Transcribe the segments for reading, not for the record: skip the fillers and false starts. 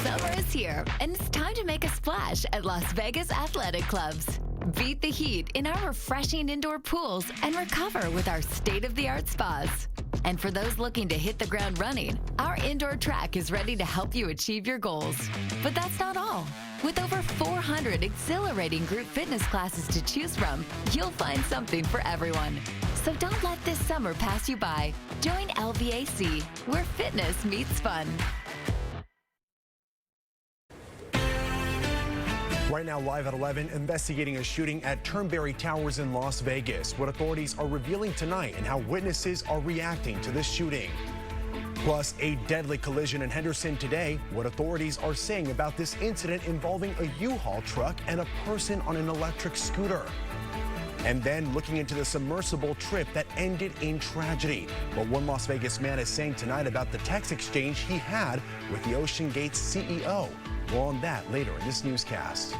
Summer is here, and it's time to make a splash at Las Vegas athletic clubs. Beat the heat in our refreshing indoor pools and recover with our state-of-the-art spas. And for those looking to hit the ground running, our indoor track is ready to help you achieve your goals. But that's not all. With over 400 exhilarating group fitness classes to choose from, you'll find something for everyone. So don't let this summer pass you by. Join LVAC, where fitness meets fun. Right now, live at 11, investigating a shooting at Turnberry Towers in Las Vegas. What authorities are revealing tonight and how witnesses are reacting to this shooting. Plus, a deadly collision in Henderson today. What authorities are saying about this incident involving a U-Haul truck and a person on an electric scooter. And then looking into the submersible trip that ended in tragedy. What one Las Vegas man is saying tonight about the text exchange he had with the Ocean Gate's CEO. More on that later in this newscast.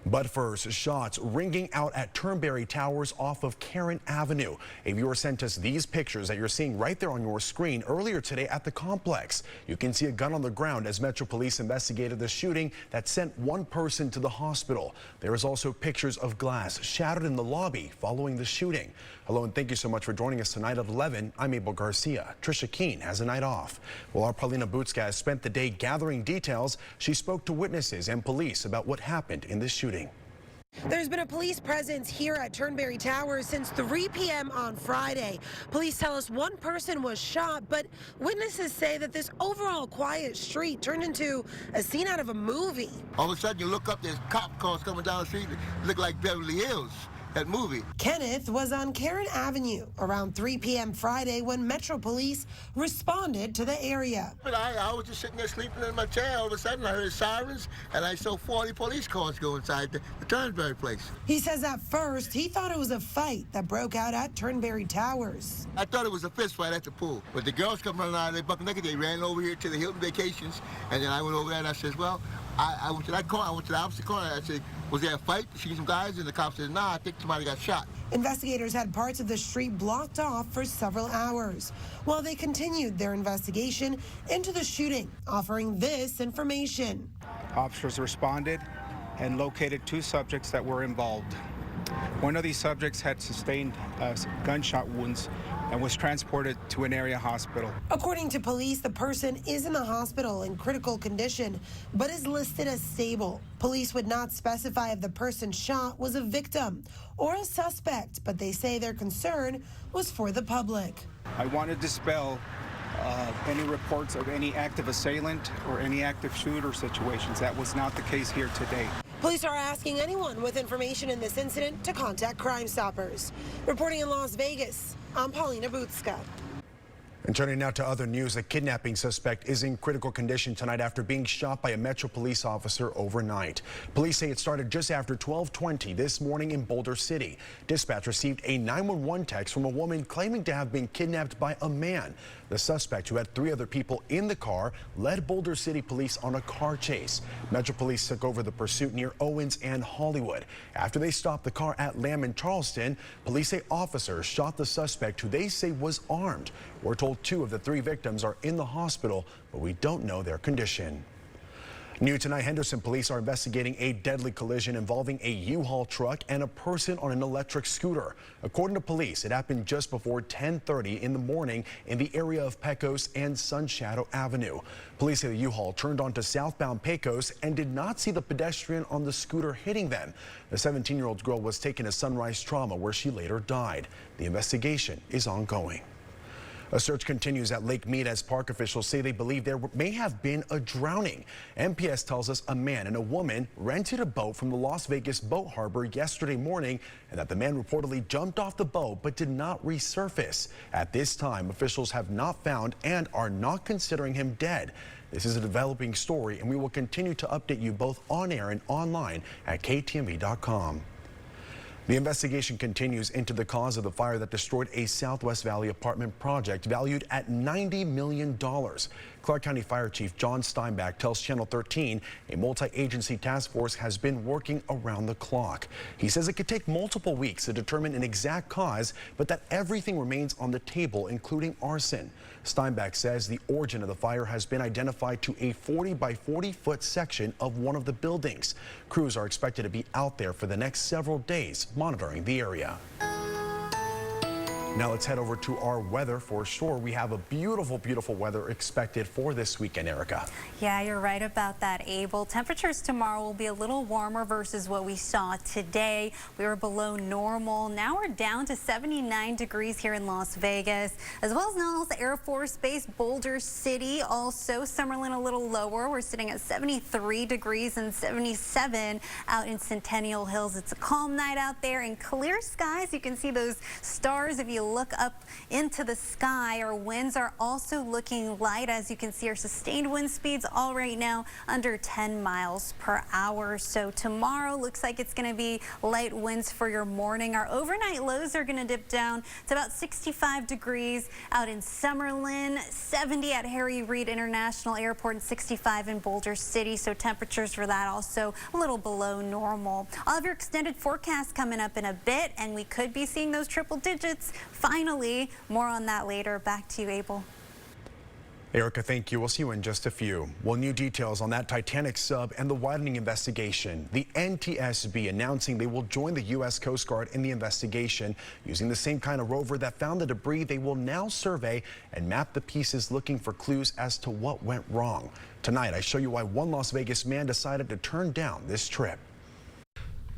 But first, shots ringing out at Turnberry Towers off of Karen Avenue. A viewer sent us these pictures that you're seeing right there on your screen earlier today at the complex. You can see a gun on the ground as Metro Police investigated the shooting that sent one person to the hospital. There is also pictures of glass shattered in the lobby following the shooting. Hello and thank you so much for joining us tonight at 11. I'm Abel Garcia. Trisha Keene has a night off. Well, our Paulina Butska has spent the day gathering details. She spoke to witnesses and police about what happened in this shooting. There's been a police presence here at Turnberry Towers since 3 p.m. on Friday. Police tell us one person was shot, but witnesses say that this overall quiet street turned into a scene out of a movie. All of a sudden you look up, there's cop cars coming down the street, look like Beverly Hills. That movie. Kenneth was on Karen Avenue around 3 p.m. Friday when Metro Police responded to the area. But I was just sitting there sleeping in my chair. All of a sudden I heard sirens and I saw 40 police cars go inside the Turnberry place. He says at first he thought it was a fight that broke out at Turnberry Towers. I thought it was a fist fight at the pool. But the girls come running out of their buck naked. They ran over here to the Hilton Vacations, and then I went over there and I said, well, I went to that corner. I went to the opposite corner. I said, was there a fight? See some guys? And the cop said, nah, I think somebody got shot. Investigators had parts of the street blocked off for several hours while they continued their investigation into the shooting, offering this information. Officers responded and located two subjects that were involved. One of these subjects had sustained gunshot wounds and was transported to an area hospital. According to police, the person is in the hospital in critical condition, but is listed as stable. Police would not specify if the person shot was a victim or a suspect, but they say their concern was for the public. I want to dispel any reports of any active assailant or any active shooter situations. That was not the case here today. Police are asking anyone with information in this incident to contact Crime Stoppers. Reporting in Las Vegas, I'm Paulina Butska. And turning now to other news, a kidnapping suspect is in critical condition tonight after being shot by a Metro Police officer overnight. Police say it started just after 12:20 this morning in Boulder City. Dispatch received a 911 text from a woman claiming to have been kidnapped by a man. The suspect, who had 3 other people in the car, led Boulder City Police on a car chase. Metro Police took over the pursuit near Owens and Hollywood. After they stopped the car at Lamb and Charleston, police say officers shot the suspect, who they say was armed. We're told 2 of the 3 victims are in the hospital, but we don't know their condition. New tonight, Henderson police are investigating a deadly collision involving a U-Haul truck and a person on an electric scooter. According to police, it happened just before 10:30 in the morning in the area of Pecos and Sunshadow Avenue. Police say the U-Haul turned onto southbound Pecos and did not see the pedestrian on the scooter hitting them. The 17-year-old girl was taken to Sunrise Trauma, where she later died. The investigation is ongoing. A search continues at Lake Mead as park officials say they believe there may have been a drowning. MPS tells us a man and a woman rented a boat from the Las Vegas boat harbor yesterday morning, and that the man reportedly jumped off the boat but did not resurface. At this time, officials have not found and are not considering him dead. This is a developing story, and we will continue to update you both on air and online at KTNV.com. The investigation continues into the cause of the fire that destroyed a Southwest Valley apartment project valued at $90 million. Clark County Fire Chief John Steinbach tells Channel 13 a multi-agency task force has been working around the clock. He says it could take multiple weeks to determine an exact cause, but that everything remains on the table, including arson. Steinbach says the origin of the fire has been identified to a 40 by 40 foot section of one of the buildings. Crews are expected to be out there for the next several days monitoring the area. Now let's head over to our weather. For sure, we have a beautiful, beautiful weather expected for this weekend, Erica. Yeah, you're right about that, Abel. Temperatures tomorrow will be a little warmer versus what we saw today. We were below normal. Now we're down to 79 degrees here in Las Vegas, as well as Nellis Air Force Base, Boulder City. Also, Summerlin a little lower. We're sitting at 73 degrees and 77 out in Centennial Hills. It's a calm night out there and clear skies. You can see those stars if you look up into the sky. Our winds are also looking light. As you can see, our sustained wind speeds all right now under 10 miles per hour. So tomorrow looks like it's going to be light winds for your morning. Our overnight lows are going to dip down to about 65 degrees out in Summerlin, 70 at Harry Reid International Airport, and 65 in Boulder City. So temperatures for that also a little below normal. All of your extended forecasts coming up in a bit, and we could be seeing those triple digits finally. More on that later. Back to you, Abel. Erica, thank you. We'll see you in just a few. Well, new details on that Titanic sub and the widening investigation. The NTSB announcing they will join the U.S. Coast Guard in the investigation. Using the same kind of rover that found the debris, they will now survey and map the pieces, looking for clues as to what went wrong. Tonight, I show you why one Las Vegas man decided to turn down this trip.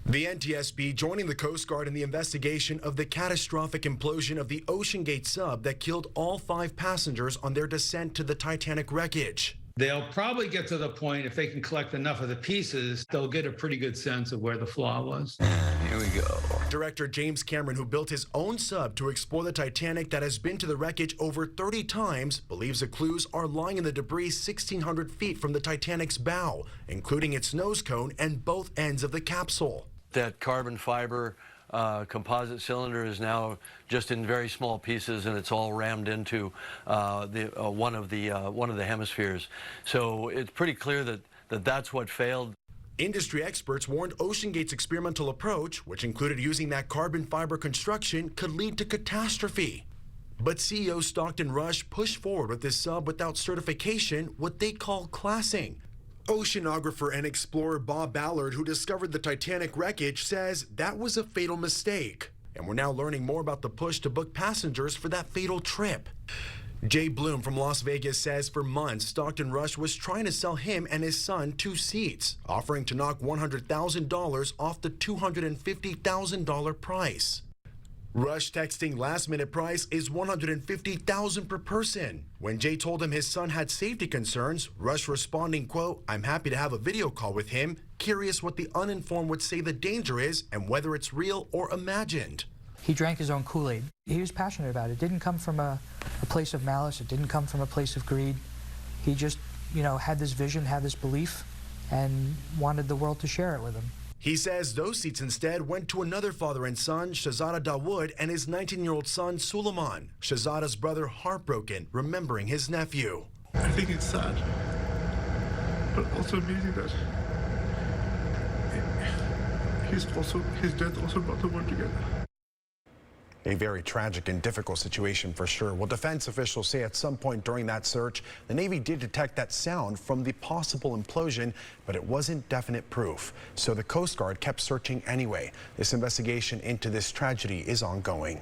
The NTSB joining the Coast Guard in the investigation of the catastrophic implosion of the Ocean Gate sub that killed all 5 passengers on their descent to the Titanic wreckage. They'll probably get to the point, if they can collect enough of the pieces, they'll get a pretty good sense of where the flaw was. Here we go. Director James Cameron, who built his own sub to explore the Titanic that has been to the wreckage over 30 times, believes the clues are lying in the debris 1,600 feet from the Titanic's bow, including its nose cone and both ends of the capsule. That carbon fiber composite cylinder is now just in very small pieces, and it's all rammed into one of the hemispheres. So it's pretty clear that that's what failed. Industry experts warned OceanGate's experimental approach, which included using that carbon fiber construction, could lead to catastrophe. But CEO Stockton Rush pushed forward with this sub without certification, what they call classing. Oceanographer and explorer Bob Ballard, who discovered the Titanic wreckage, says that was a fatal mistake. And we're now learning more about the push to book passengers for that fatal trip. Jay Bloom from Las Vegas says for months, Stockton Rush was trying to sell him and his son 2 seats, offering to knock $100,000 off the $250,000 price. Rush texting last-minute price is $150,000 per person. When Jay told him his son had safety concerns, Rush responding, quote, "I'm happy to have a video call with him, curious what the uninformed would say the danger is and whether it's real or imagined." He drank his own Kool-Aid. He was passionate about it. It didn't come from a place of malice. It didn't come from a place of greed. He just, had this vision, had this belief, and wanted the world to share it with him. He says those seats instead went to another father and son, Shahzada Dawood, and his 19-year-old son, Suleiman. Shahzada's brother heartbroken, remembering his nephew. I think it's sad, but also amazing that his death also brought the world together. A very tragic and difficult situation for sure. Well, defense officials say at some point during that search, the Navy did detect that sound from the possible implosion, but it wasn't definite proof. So the Coast Guard kept searching anyway. This investigation into this tragedy is ongoing.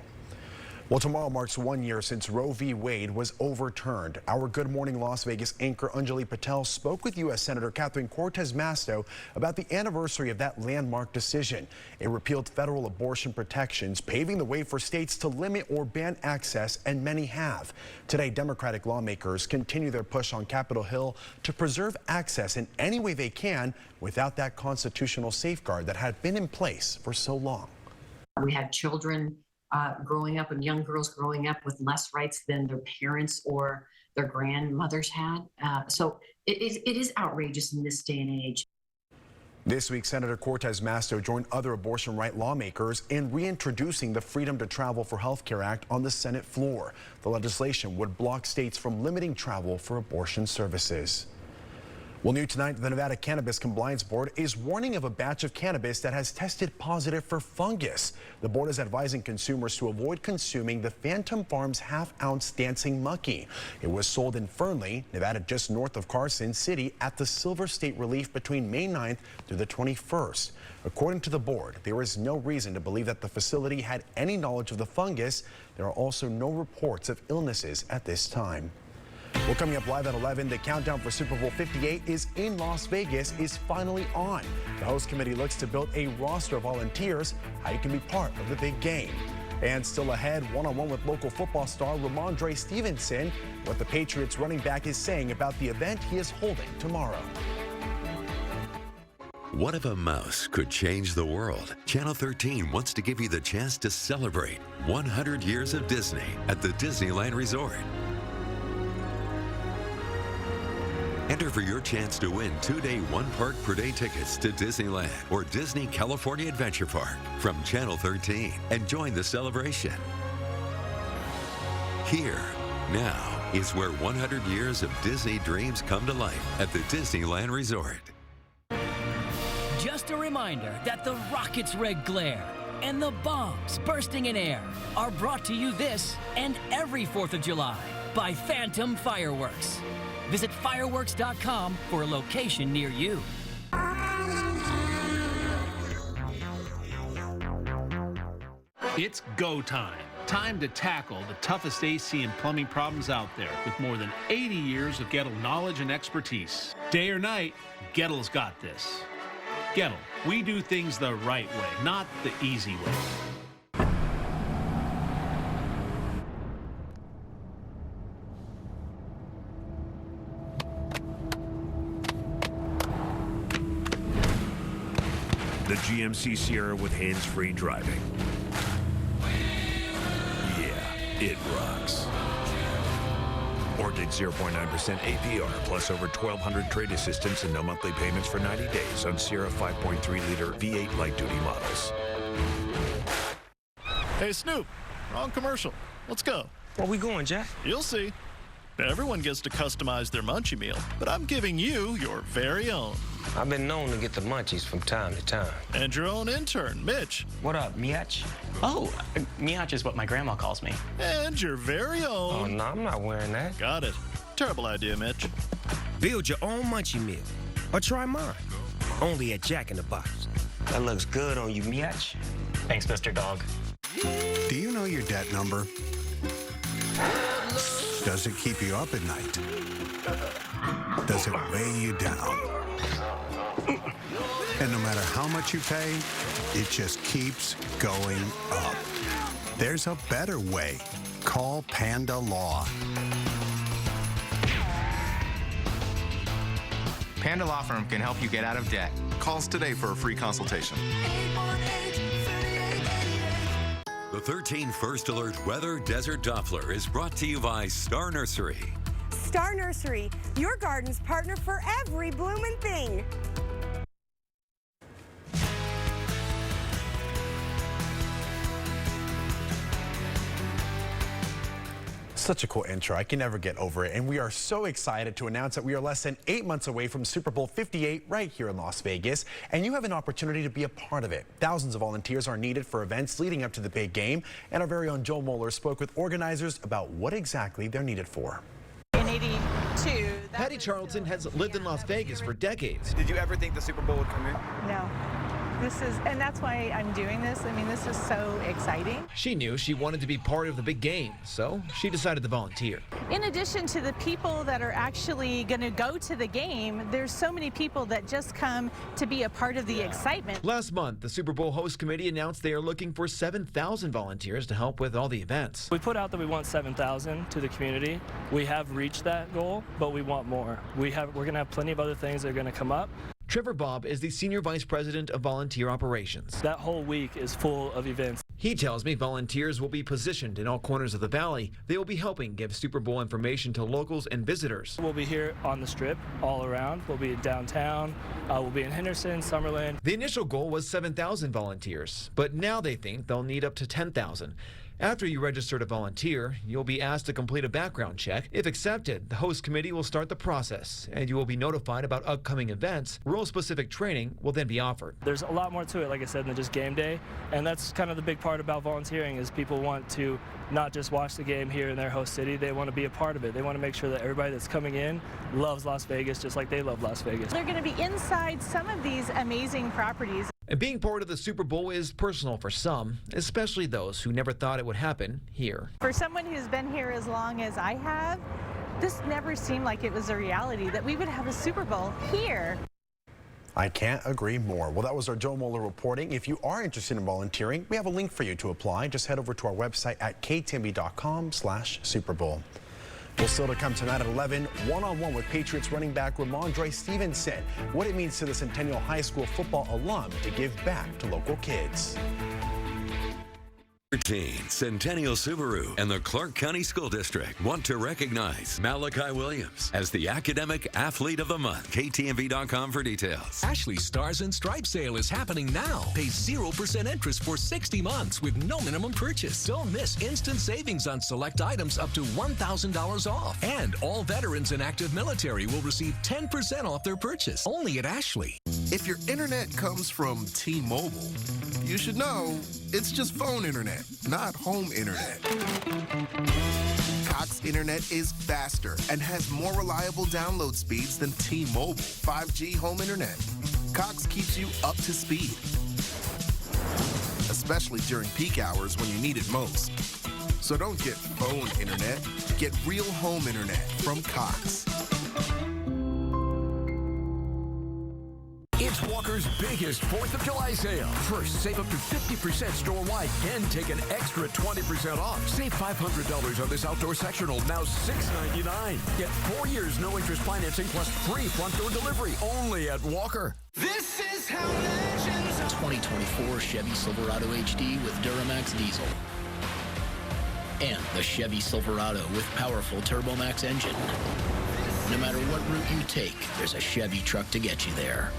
Well, tomorrow marks 1 year since Roe v. Wade was overturned. Our Good Morning Las Vegas anchor Anjali Patel spoke with U.S. Senator Catherine Cortez Masto about the anniversary of that landmark decision. It repealed federal abortion protections, paving the way for states to limit or ban access, and many have. Today, Democratic lawmakers continue their push on Capitol Hill to preserve access in any way they can without that constitutional safeguard that had been in place for so long. We had children growing up and young girls growing up with less rights than their parents or their grandmothers had. So it is outrageous in this day and age. This week, Senator Cortez Masto joined other abortion right lawmakers in reintroducing the Freedom to Travel for Healthcare Act on the Senate floor. The legislation would block states from limiting travel for abortion services. Well, new tonight, the Nevada Cannabis Compliance Board is warning of a batch of cannabis that has tested positive for fungus. The board is advising consumers to avoid consuming the Phantom Farms half-ounce dancing mucky. It was sold in Fernley, Nevada, just north of Carson City, at the Silver State Relief between May 9th through the 21st. According to the board, there is no reason to believe that the facility had any knowledge of the fungus. There are also no reports of illnesses at this time. Well, coming up live at 11, the countdown for Super Bowl 58 is in Las Vegas is finally on. The host committee looks to build a roster of volunteers, how you can be part of the big game. And still ahead, one-on-one with local football star Ramondre Stevenson, what the Patriots running back is saying about the event he is holding tomorrow. What if a mouse could change the world? Channel 13 wants to give you the chance to celebrate 100 years of Disney at the Disneyland Resort. Enter for your chance to win 2-day, 1-park-per-day tickets to Disneyland or Disney California Adventure Park from Channel 13 and join the celebration. Here, now, is where 100 years of Disney dreams come to life at the Disneyland Resort. Just a reminder that the rocket's red glare and the bombs bursting in air are brought to you this and every 4th of July by Phantom Fireworks. Visit fireworks.com for a location near you. It's go time. Time to tackle the toughest AC and plumbing problems out there with more than 80 years of Gettle knowledge and expertise. Day or night, Gettle's got this. Gettle, we do things the right way, not the easy way. The GMC Sierra with hands-free driving. Yeah, it rocks. Or take 0.9% APR plus over 1,200 trade assistance and no monthly payments for 90 days on Sierra 5.3-liter V8 light-duty models. Hey, Snoop, wrong commercial. Let's go. Where we going, Jack? You'll see. Everyone gets to customize their munchie meal, but I'm giving you your very own. I've been known to get the munchies from time to time. And your own intern, Mitch. What up, Miach? Oh, Miach is what my grandma calls me. And your very own. Oh, no, I'm not wearing that. Got it. Terrible idea, Mitch. Build your own munchie meal. Or try mine. Only at Jack in the Box. That looks good on you, Miach. Thanks, Mr. Dog. Do you know your debt number? Does it keep you up at night? Does it weigh you down? And no matter how much you pay, it just keeps going up. There's a better way. Call Panda Law. Panda Law Firm can help you get out of debt. Call us today for a free consultation. The 13 First Alert Weather Desert Doppler is brought to you by Star Nursery. Star Nursery, your garden's partner for every bloomin' thing. Such a cool intro. I can never get over it. And we are so excited to announce that we are less than 8 months away from Super Bowl 58 right here in Las Vegas. And you have an opportunity to be a part of it. Thousands of volunteers are needed for events leading up to the big game. And our very own Joel Moeller spoke with organizers about what exactly they're needed for. In 82. Patty Charlton has lived in Las Vegas for decades. Did you ever think the Super Bowl would come in? No. And that's why I'm doing this. I mean, this is so exciting. She knew she wanted to be part of the big game, so she decided to volunteer. In addition to the people that are actually going to go to the game, there's so many people that just come to be a part of the excitement. Last month, the Super Bowl host committee announced they are looking for 7,000 volunteers to help with all the events. We put out that we want 7,000 to the community. We have reached that goal, but we want more. We're going to have plenty of other things that are going to come up. Trevor Bobb is the Senior Vice President of Volunteer Operations. That whole week is full of events. He tells me volunteers will be positioned in all corners of the valley. They will be helping give Super Bowl information to locals and visitors. We'll be here on the Strip all around. We'll be downtown. We'll be in Henderson, Summerlin. The initial goal was 7,000 volunteers, but now they think they'll need up to 10,000. After you register to volunteer, you'll be asked to complete a background check. If accepted, the host committee will start the process, and you will be notified about upcoming events. Role-specific training will then be offered. There's a lot more to it, like I said, than just game day, and that's kind of the big part about volunteering is people want to not just watch the game here in their host city, they want to be a part of it. They want to make sure that everybody that's coming in loves Las Vegas just like they love Las Vegas. They're going to be inside some of these amazing properties. And being part of the Super Bowl is personal for some, especially those who never thought it would happen here. For someone who's been here as long as I have, this never seemed like it was a reality that we would have a Super Bowl here. I can't agree more. Well, that was our Joe Moeller reporting. If you are interested in volunteering, we have a link for you to apply. Just head over to our website at ktnv.com/Super Bowl. Well, still to come tonight at 11, one-on-one with Patriots running back Ramondre Stevenson. What it means to the Centennial High School football alum to give back to local kids. 13, Centennial Subaru and the Clark County School District want to recognize Malachi Williams as the Academic Athlete of the Month. KTNV.com for details. Ashley Stars and Stripes sale is happening now. Pay 0% interest for 60 months with no minimum purchase. Don't miss instant savings on select items up to $1,000 off. And all veterans and active military will receive 10% off their purchase. Only at Ashley. If your internet comes from T-Mobile, you should know it's just phone internet, not home internet. Cox Internet is faster and has more reliable download speeds than T-Mobile 5G home internet. Cox keeps you up to speed, especially during peak hours when you need it most. So don't get phone internet, get real home internet from Cox. It's Walker's biggest 4th of July sale. First, save up to 50% store-wide, then take an extra 20% off. Save $500 on this outdoor sectional, now $699. Get 4 years no-interest financing plus free front door delivery, only at Walker. This is how legends are. 2024 Chevy Silverado HD with Duramax diesel. And the Chevy Silverado with powerful TurboMax engine. No matter what route you take, there's a Chevy truck to get you there.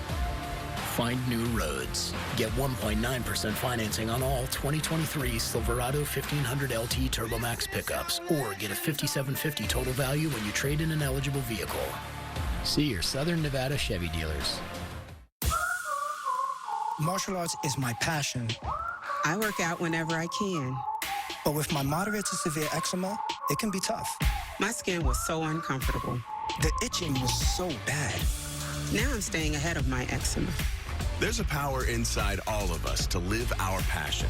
Find new roads. Get 1.9% financing on all 2023 Silverado 1500 LT TurboMax pickups, or get a $5,750 total value when you trade in an eligible vehicle. See your Southern Nevada Chevy dealers. Martial arts is my passion. I work out whenever I can. But with my moderate to severe eczema, it can be tough. My skin was so uncomfortable. The itching was so bad. Now I'm staying ahead of my eczema. There's a power inside all of us to live our passion.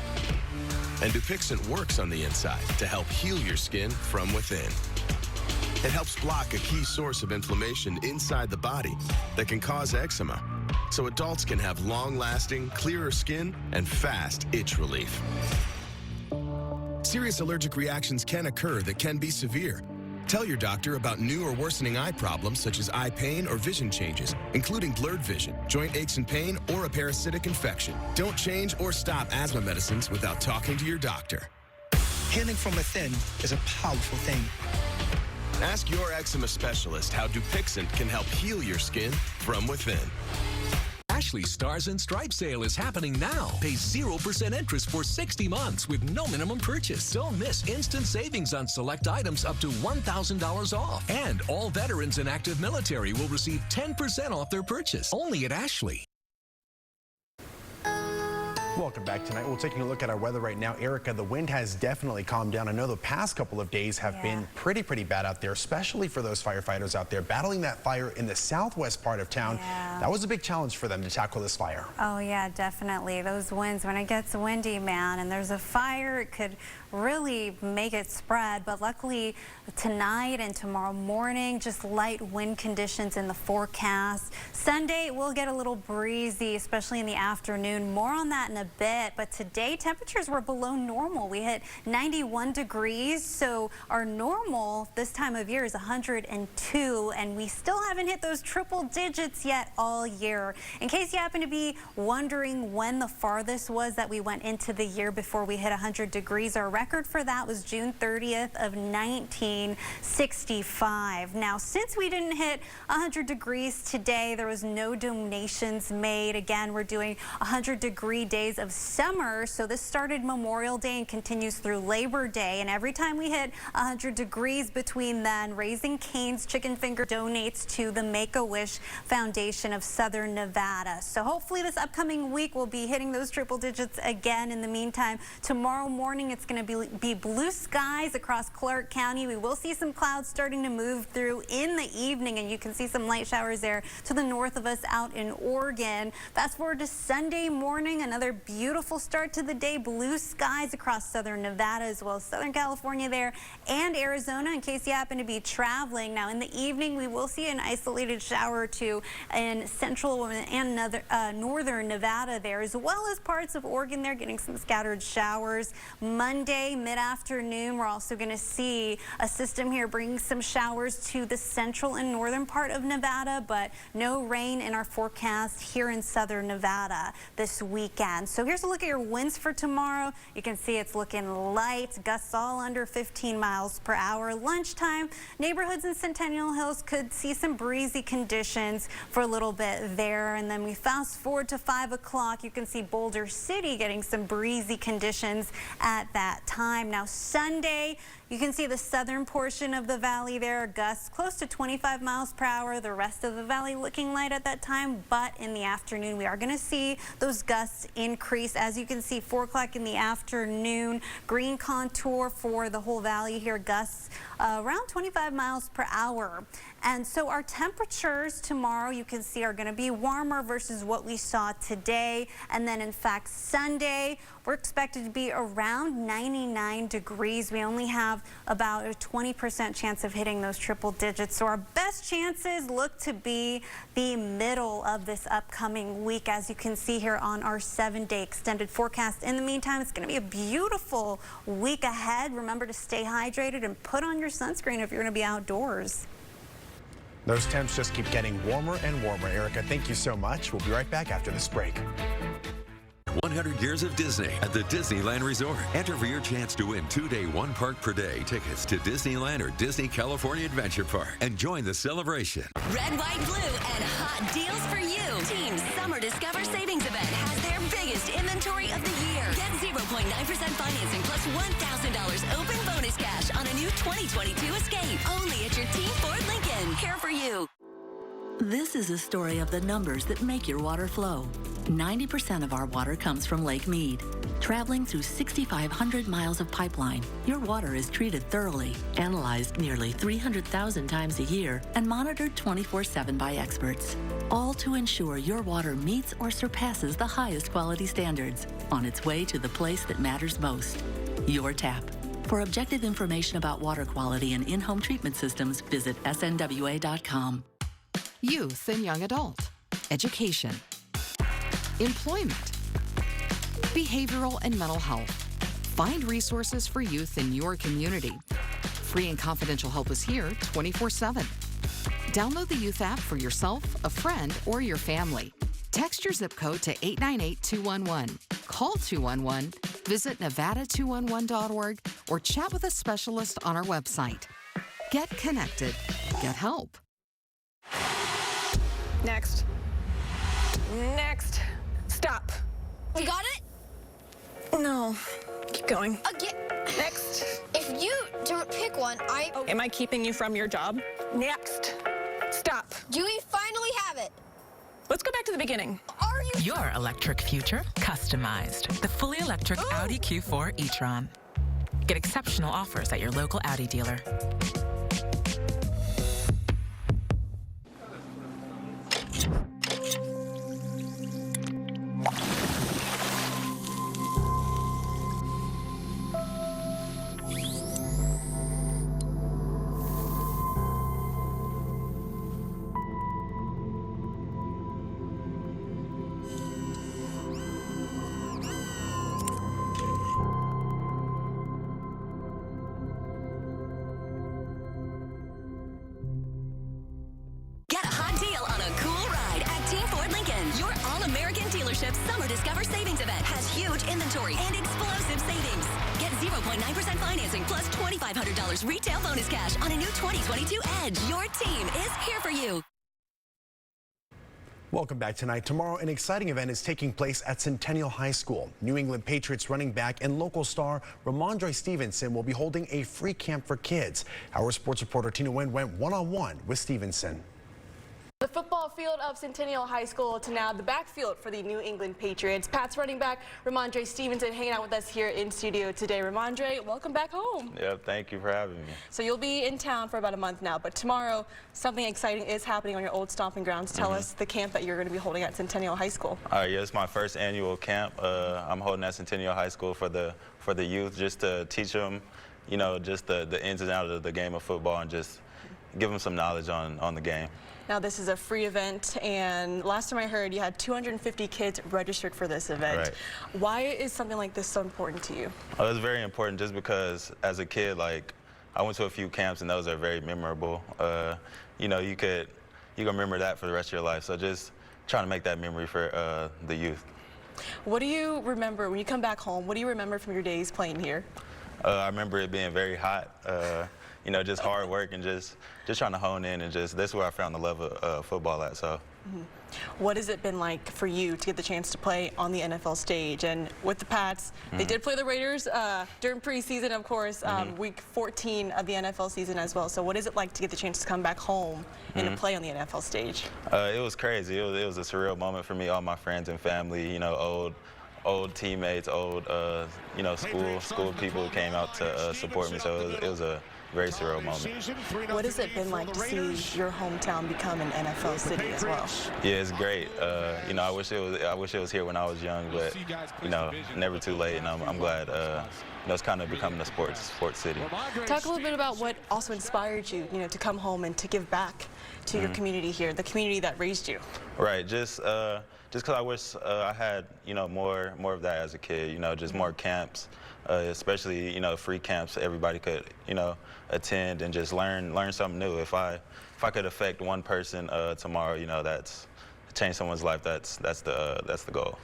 And Dupixent works on the inside to help heal your skin from within. It helps block a key source of inflammation inside the body that can cause eczema, so adults can have long-lasting, clearer skin and fast itch relief. Serious allergic reactions can occur that can be severe. Tell your doctor about new or worsening eye problems such as eye pain or vision changes, including blurred vision, joint aches and pain, or a parasitic infection. Don't change or stop asthma medicines without talking to your doctor. Healing from within is a powerful thing. Ask your eczema specialist how Dupixent can help heal your skin from within. Ashley Stars and Stripes sale is happening now. Pay 0% interest for 60 months with no minimum purchase. Don't miss instant savings on select items up to $1,000 off. And all veterans and active military will receive 10% off their purchase. Only at Ashley. Welcome back tonight. We're taking a look at our weather right now. Erica, the wind has definitely calmed down. I know the past couple of days have been pretty bad out there, especially for those firefighters out there battling that fire in the southwest part of town. That was a big challenge for them to tackle this fire. Oh yeah, definitely. Those winds, when it gets windy, man, and there's a fire, it could really make it spread. But luckily tonight and tomorrow morning, just light wind conditions in the forecast. Sunday, we'll get a little breezy, especially in the afternoon. More on that in a bit, but today temperatures were below normal. We hit 91 degrees, so our normal this time of year is 102, and we still haven't hit those triple digits yet all year. In case you happen to be wondering when the farthest was that we went into the year before we hit 100 degrees, our record for that was June 30th of 1965. Now, since we didn't hit 100 degrees today, there was no donations made. Again, we're doing 100-degree days of summer, so this started Memorial Day and continues through Labor Day, and every time we hit 100 degrees between then, Raising Cane's Chicken Finger donates to the Make-A-Wish Foundation of Southern Nevada. So hopefully this upcoming week we'll be hitting those triple digits again. In the meantime, tomorrow morning it's going to be blue skies across Clark County. We will see some clouds starting to move through in the evening, and you can see some light showers there to the north of us out in Oregon. Fast forward to Sunday morning, another beautiful start to the day. Blue skies across southern Nevada as well as Southern California there and Arizona in case you happen to be traveling. Now in the evening we will see an isolated shower or two in central and northern Nevada there, as well as parts of Oregon there, getting some scattered showers. Monday mid-afternoon we're also going to see a system here bringing some showers to the central and northern part of Nevada, but no rain in our forecast here in southern Nevada this weekend. So here's a look at your winds for tomorrow. You can see it's looking light, gusts all under 15 miles per hour. Lunchtime, neighborhoods in Centennial Hills could see some breezy conditions for a little bit there. And then we fast forward to 5 o'clock. You can see Boulder City getting some breezy conditions at that time. Now Sunday, you can see the southern portion of the valley there, gusts close to 25 miles per hour. The rest of the valley looking light at that time, but in the afternoon we are going to see those gusts increase. As you can see, 4 o'clock in the afternoon, green contour for the whole valley here, gusts around 25 miles per hour. And so our temperatures tomorrow, you can see, are going to be warmer versus what we saw today. And then in fact Sunday we're expected to be around 99 degrees. We only have about a 20% chance of hitting those triple digits. So our best chances look to be the middle of this upcoming week, as you can see here on our 7-day extended forecast. In the meantime, it's going to be a beautiful week ahead. Remember to stay hydrated and put on your sunscreen if you're going to be outdoors. Those temps just keep getting warmer and warmer. Erica, thank you so much. We'll be right back after this break. 100 years of Disney at the Disneyland Resort. Enter for your chance to win 2-day, 1 park per day tickets to Disneyland or Disney California Adventure Park and join the celebration. Red, white, blue, and hot deals for you. Team's Summer Discover Savings Event has their biggest inventory of the year. Get 0.9% financing plus $1,000 open bonus cash on a new 2022 Escape. Only at your Team Ford Lincoln. Care for you. This is a story of the numbers that make your water flow. 90% of our water comes from Lake Mead. Traveling through 6,500 miles of pipeline, your water is treated thoroughly, analyzed nearly 300,000 times a year, and monitored 24/7 by experts. All to ensure your water meets or surpasses the highest quality standards on its way to the place that matters most, your tap. For objective information about water quality and in-home treatment systems, visit snwa.com. Youth and young adult, education, employment, behavioral and mental health. Find resources for youth in your community. Free and confidential help is here 24/7. Download the Youth app for yourself, a friend, or your family. Text your zip code to 898-211. Call 211, visit nevada211.org, or chat with a specialist on our website. Get connected. Get help. Next. Next. Stop. You got it? No. Keep going. Again. Next. If you don't pick one, Am I keeping you from your job? Next. Stop. Do we finally have it? Let's go back to the beginning. Are you? Your electric future customized. The fully electric Audi Q4 e-tron. Get exceptional offers at your local Audi dealer. flagship Summer Discover Savings Event has huge inventory and explosive savings. Get 0.9% financing plus $2,500 retail bonus cash on a new 2022 Edge. Your team is here for you. Welcome back tonight. Tomorrow, an exciting event is taking place at Centennial High School. New England Patriots running back and local star Ramondre Stevenson will be holding a free camp for kids. Our sports reporter Tina Nguyen went one-on-one with Stevenson. The football field of Centennial High School to now the backfield for the New England Patriots. Pats running back Ramondre Stevenson hanging out with us here in studio today. Ramondre, welcome back home. Yep, thank you for having me. So you'll be in town for about a month now, but tomorrow something exciting is happening on your old stomping grounds. Tell us the camp that you're going to be holding at Centennial High School. Yeah, it's my first annual camp. I'm holding at Centennial High School for the youth, just to teach them, you know, just the ins and outs of the game of football and just give them some knowledge on the game. Now this is a free event, and last time I heard you had 250 kids registered for this event. Right. Why is something like this so important to you? Oh, it's very important just because as a kid, like, I went to a few camps and those are very memorable. You know, you can remember that for the rest of your life. So just trying to make that memory for the youth. What do you remember when you come back home? What do you remember from your days playing here? I remember it being very hot. You know, just hard work and just trying to hone in, and that's where I found the love of football at. So. What has it been like for you to get the chance to play on the NFL stage? And with the Pats, they did play the Raiders during preseason, of course, week 14 of the NFL season as well. So what is it like to get the chance to come back home and to play on the NFL stage? It was crazy. It was a surreal moment for me. All my friends and family, you know, old teammates, you know, school people came out to support me. So it was a very surreal moment. What has it been like to see your hometown become an NFL city as well? Yeah, it's great. You know, I wish it was here when I was young, but you know, never too late. And I'm glad. You know, it's kind of becoming a sports city. Talk a little bit about what also inspired you, you know, to come home and to give back to your community here, the community that raised you. Right. Just because I wish I had, you know, more of that as a kid. You know, just more camps. Especially, you know, free camps everybody could, you know, attend and just learn something new. If I could affect one person tomorrow, you know, that's change someone's life. That's the goal.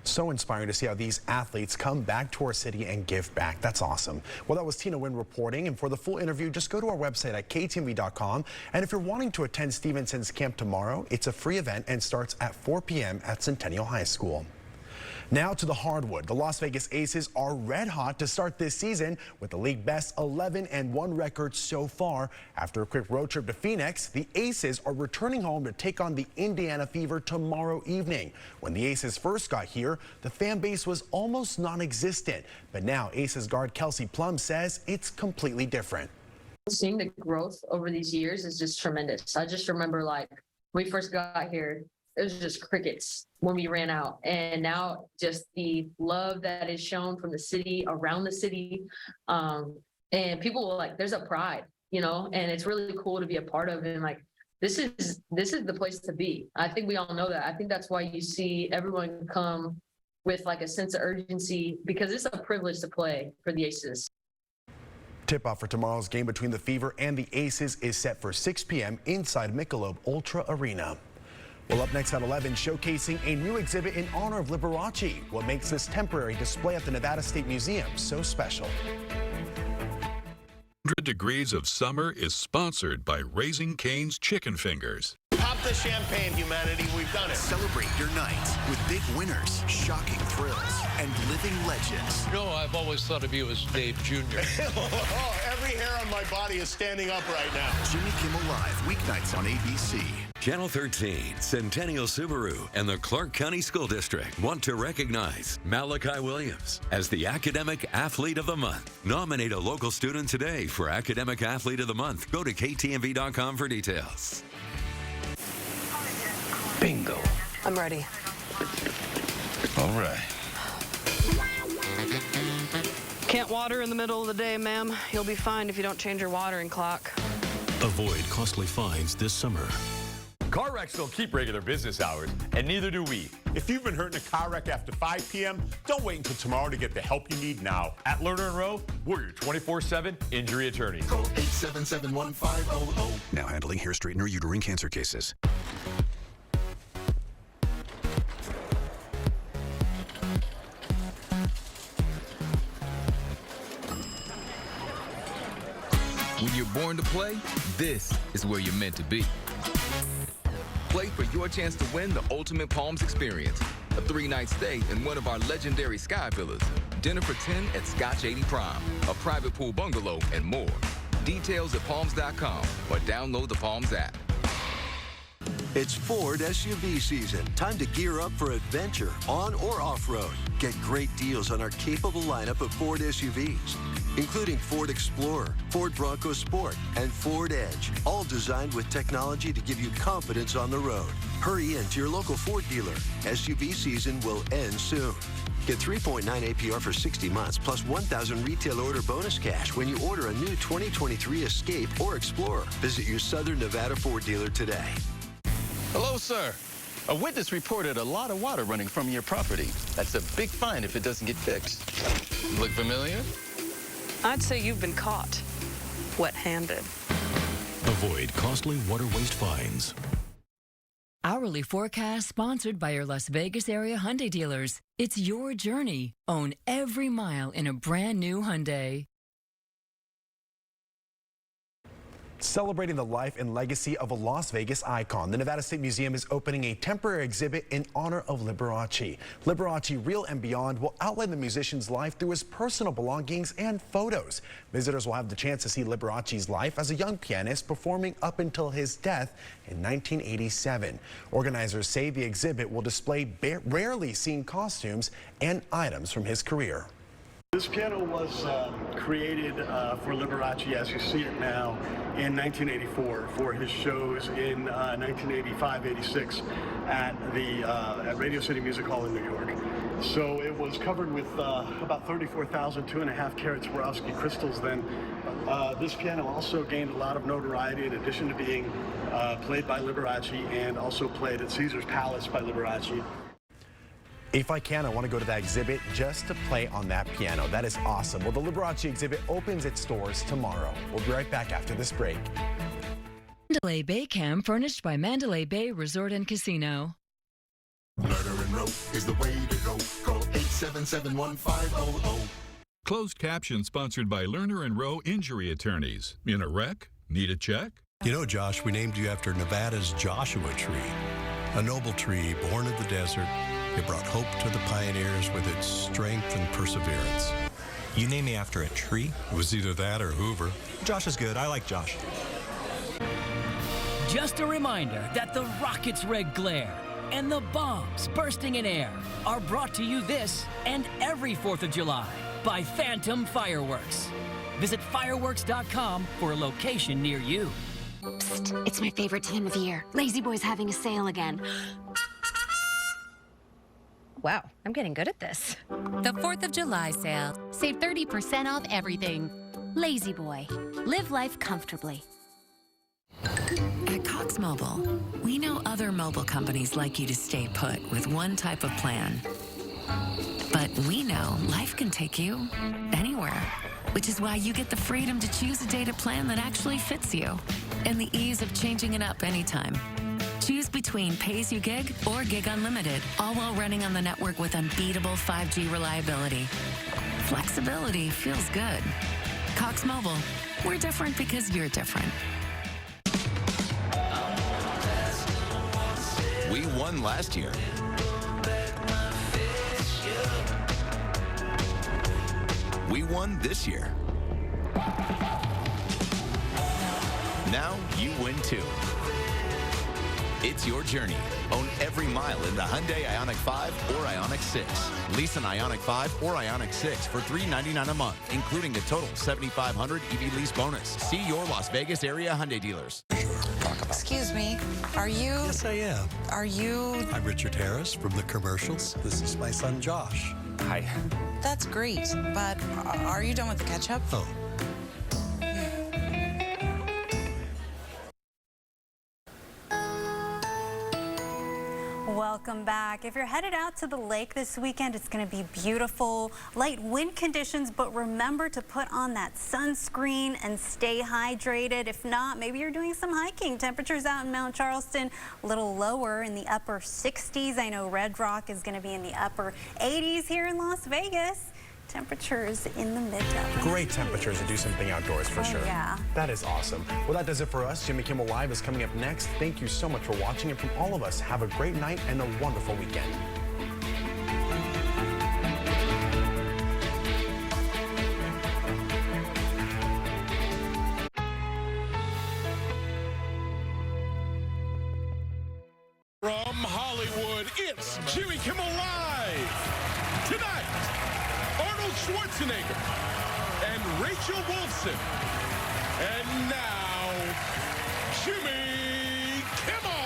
So inspiring to see how these athletes come back to our city and give back. That's awesome. Well, that was Tina Nguyen reporting. And for the full interview, just go to our website at KTNV.com. And if you're wanting to attend Stevenson's camp tomorrow, it's a free event and starts at 4 p.m. at Centennial High School. Now to the hardwood. The Las Vegas Aces are red hot to start this season with the league best 11-1 record so far. After a quick road trip to Phoenix, the Aces are returning home to take on the Indiana Fever tomorrow evening. When the Aces first got here, the fan base was almost non-existent. But now Aces guard Kelsey Plum says it's completely different. Seeing the growth over these years is just tremendous. I just remember, like, when we first got here, it was just crickets when we ran out. And now just the love that is shown from the city, around the city. And people will, like, there's a pride, you know, and it's really cool to be a part of. And like, this is the place to be. I think we all know that. I think that's why you see everyone come with like a sense of urgency, because it's a privilege to play for the Aces. Tip-off for tomorrow's game between the Fever and the Aces is set for 6 p.m. inside Michelob Ultra Arena. Well, up next at 11, showcasing a new exhibit in honor of Liberace. What makes this temporary display at the Nevada State Museum so special? 100 Degrees of Summer is sponsored by Raising Cane's Chicken Fingers. Pop the champagne, humanity. We've done it. Celebrate your night with big winners, shocking thrills, and living legends. You know, I've always thought of you as Dave Jr. Every hair on my body is standing up right now. Jimmy Kimmel Live, weeknights on ABC. Channel 13, Centennial Subaru, and the Clark County School District want to recognize Malachi Williams as the Academic Athlete of the Month. Nominate a local student today for Academic Athlete of the Month. Go to KTNV.com for details. Bingo. I'm ready. All right. Can't water in the middle of the day, ma'am. You'll be fined if you don't change your watering clock. Avoid costly fines this summer. Car wrecks don't keep regular business hours, and neither do we. If you've been hurt in a car wreck after 5 p.m., don't wait until tomorrow to get the help you need now. At Lerner and Rowe, we're your 24/7 injury attorneys. Call 877-1500. Now handling hair straightener uterine cancer cases. When you're born to play, this is where you're meant to be. Play for your chance to win the Ultimate Palms experience, a 3-night stay in one of our legendary Sky Villas, dinner for 10 at Scotch 80 Prime, a private pool bungalow, and more. Details at palms.com or download the Palms app. It's Ford SUV season. Time to gear up for adventure, on or off-road. Get great deals on our capable lineup of Ford SUVs, including Ford Explorer, Ford Bronco Sport, and Ford Edge, all designed with technology to give you confidence on the road. Hurry in to your local Ford dealer. SUV season will end soon. Get 3.9 APR for 60 months plus 1,000 retail order bonus cash when you order a new 2023 Escape or Explorer. Visit your Southern Nevada Ford dealer today. Hello, sir. A witness reported a lot of water running from your property. That's a big fine if it doesn't get fixed. Look familiar? I'd say you've been caught wet-handed. Avoid costly water waste fines. Hourly forecast sponsored by your Las Vegas area Hyundai dealers. It's your journey. Own every mile in a brand new Hyundai. Celebrating the life and legacy of a Las Vegas icon, the Nevada State Museum is opening a temporary exhibit in honor of Liberace. Liberace Real and Beyond will outline the musician's life through his personal belongings and photos. Visitors will have the chance to see Liberace's life as a young pianist performing up until his death in 1987. Organizers say the exhibit will display rarely seen costumes and items from his career. This piano was created for Liberace, as you see it now, in 1984 for his shows in 1985-86 at Radio City Music Hall in New York. So it was covered with about 34,000 2.5 carat Swarovski crystals then. This piano also gained a lot of notoriety in addition to being played by Liberace and also played at Caesar's Palace by Liberace. If I can, I want to go to that exhibit just to play on that piano. That is awesome. Well, the Liberace exhibit opens its doors tomorrow. We'll be right back after this break. Mandalay Bay Cam furnished by Mandalay Bay Resort and Casino. Lerner and Rowe is the way to go. Call 877-1500. Closed caption sponsored by Lerner and Rowe Injury Attorneys. In a wreck? Need a check? You know, Josh, we named you after Nevada's Joshua tree, a noble tree born of the desert. It brought hope to the pioneers with its strength and perseverance. You named me after a tree? It was either that or Hoover. Josh is good. I like Josh. Just a reminder that the rocket's red glare and the bombs bursting in air are brought to you this and every 4th of July by Phantom Fireworks. Visit fireworks.com for a location near you. Psst, it's my favorite time of year. Lazy Boy's having a sale again. Wow, I'm getting good at this. The 4th of July sale. Save 30% off everything. Lazy Boy. Live life comfortably. At Cox Mobile, we know other mobile companies like you to stay put with one type of plan. But we know life can take you anywhere, which is why you get the freedom to choose a data plan that actually fits you and the ease of changing it up anytime. Choose between pay-as-you-gig or gig unlimited, all while running on the network with unbeatable 5G reliability. Flexibility feels good. Cox Mobile, we're different because you're different. We won last year. We won this year. Now you win too. It's your journey. Own every mile in the Hyundai Ioniq 5 or Ioniq 6. Lease an Ioniq 5 or Ioniq 6 for $399 a month, including a total $7,500 EV lease bonus. See your Las Vegas area Hyundai dealers. Excuse me, are you? Yes, I am. Are you? I'm Richard Harris from the commercials. This is my son, Josh. Hi. That's great, but are you done with the ketchup? Oh. Welcome back. If you're headed out to the lake this weekend, it's going to be beautiful. Light wind conditions, but remember to put on that sunscreen and stay hydrated. If not, maybe you're doing some hiking. Temperatures out in Mount Charleston a little lower in the upper 60s. I know Red Rock is going to be in the upper 80s here in Las Vegas. Temperatures in the mid-70s. Great temperatures to do something outdoors for sure. Yeah. That is awesome. Well, that does it for us. Jimmy Kimmel Live is coming up next. Thank you so much for watching, and from all of us, have a great night and a wonderful weekend. From Hollywood, it's Jimmy Kimmel Live. Tonight, Arnold Schwarzenegger and Rachel Wolfson. And now, Jimmy Kimmel.